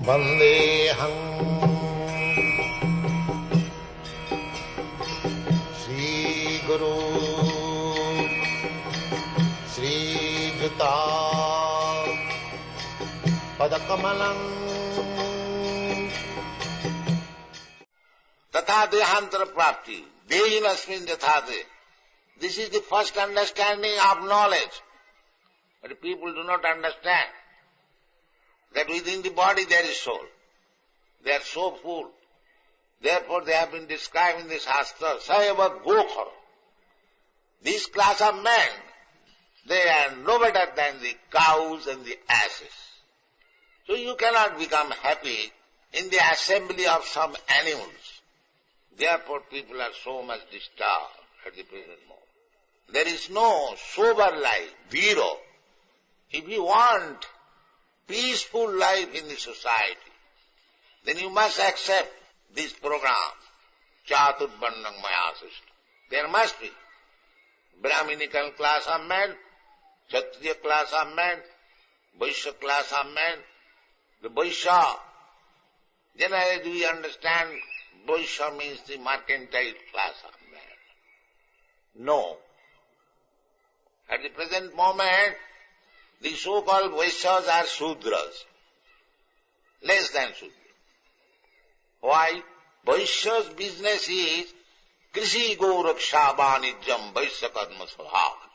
Vandeham Sri Guru Sri Juta Padakamalam Tathā dehāntara-prāptiḥ, Dehino yathā. This is the first understanding of knowledge. But people do not understand that within the body there is soul. They are so full. Therefore they have been described in the śāstra, go-kharaḥ. This class of men, they are no better than the cows and the asses. So you cannot become happy in the assembly of some animals. Therefore people are so much disturbed at the present moment. There is no sober life, dhīra. If you want peaceful life in the society, then you must accept this program, Cātur-varṇyaṁ mayā. There must be brahminical class of men, kṣatriya class of men, vaiśya class of men. The vaisya, generally we understand vaisya means the mercantile class of men. No. At the present moment, the so-called vaiśyas are śūdras, less than śūdras. Why? Vaiśya's business is kṛṣi-go-rakṣya-vāṇijyaṁ, vaiśya-karma svabhāva-jam.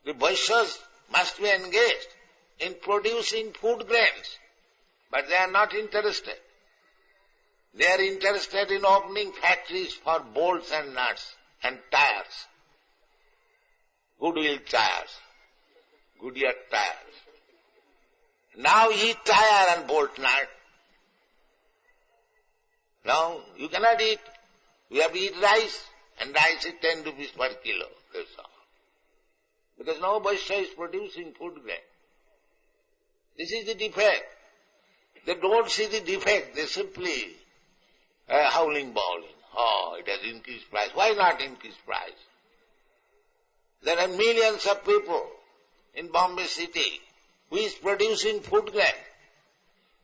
The vaiśyas must be engaged in producing foodgrains, but they are not interested. They are interested in opening factories for bolts and nuts and tires. Goodwheel tires, Goodyear tires. Now eat tire and bolt nut. Now you cannot eat. You have to eat rice, and rice is 10 rupees per kilo. That's all. Because no vaisya is producing food grain. This is the defect. They don't see the defect. They simply howling. Oh, it has increased price. Why not increase price? There are millions of people in Bombay city who is producing food grain,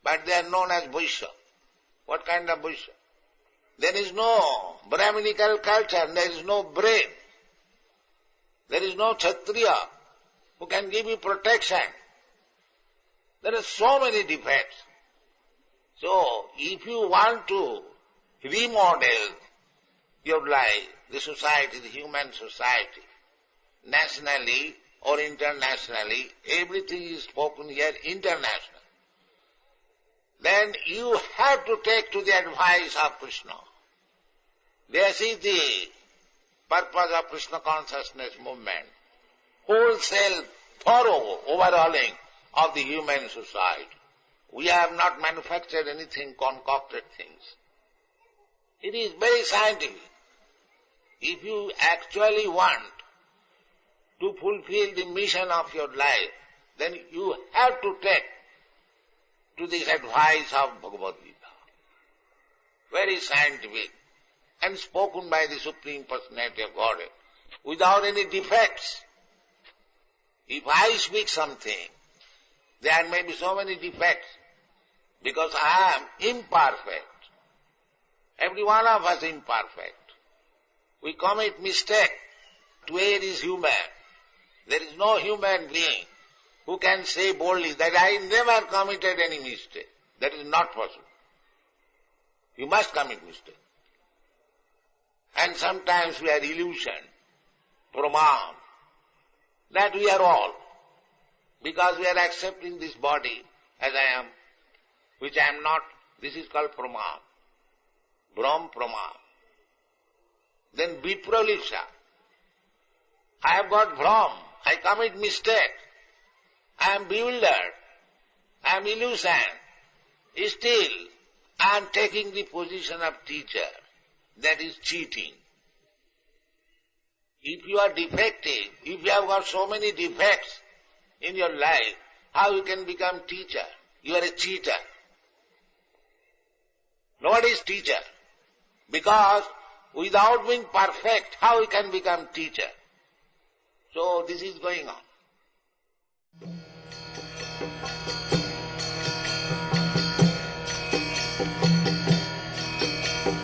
but they are known as vaiśya. What kind of vaiśya? There is no brahminical culture, there is no brain. There is no kṣatriya who can give you protection. There are so many defects. So, if you want to remodel your life, the society, the human society, nationally or internationally, everything is spoken here international, then you have to take to the advice of Krsna. This is the purpose of Krishna consciousness movement, wholesale, thorough overhauling of the human society. We have not manufactured anything, concocted things. It is very scientific. If you actually want to fulfill the mission of your life, then you have to take to this advice of Bhagavad Gita. Very scientific and spoken by the Supreme Personality of Godhead, without any defects. If I speak something, there may be so many defects, because I am imperfect. Every one of us is imperfect. We commit mistake. To err is human. There is no human being who can say boldly that I never committed any mistake. That is not possible. You must commit mistake. And sometimes we are illusion, pramāṇ, that we are all. Because we are accepting this body as I am, which I am not. This is called pramāṇ. Brahm pramāṇ. Then vipralipsa. I have got Brahm. I commit mistake. I am bewildered. I am illusion. Still, I am taking the position of teacher. That is cheating. If you are defective, if you have got so many defects in your life, how you can become teacher? You are a cheater. Nobody is teacher. Because without being perfect, how you can become teacher? So this is going on.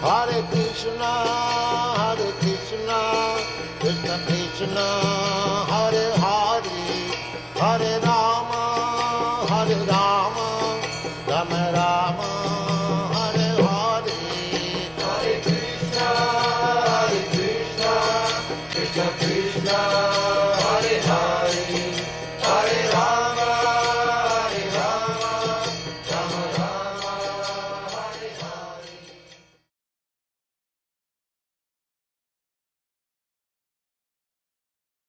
Hare Krishna, Krishna Krishna, Hare Hare, Hare Rama, Rama Rama,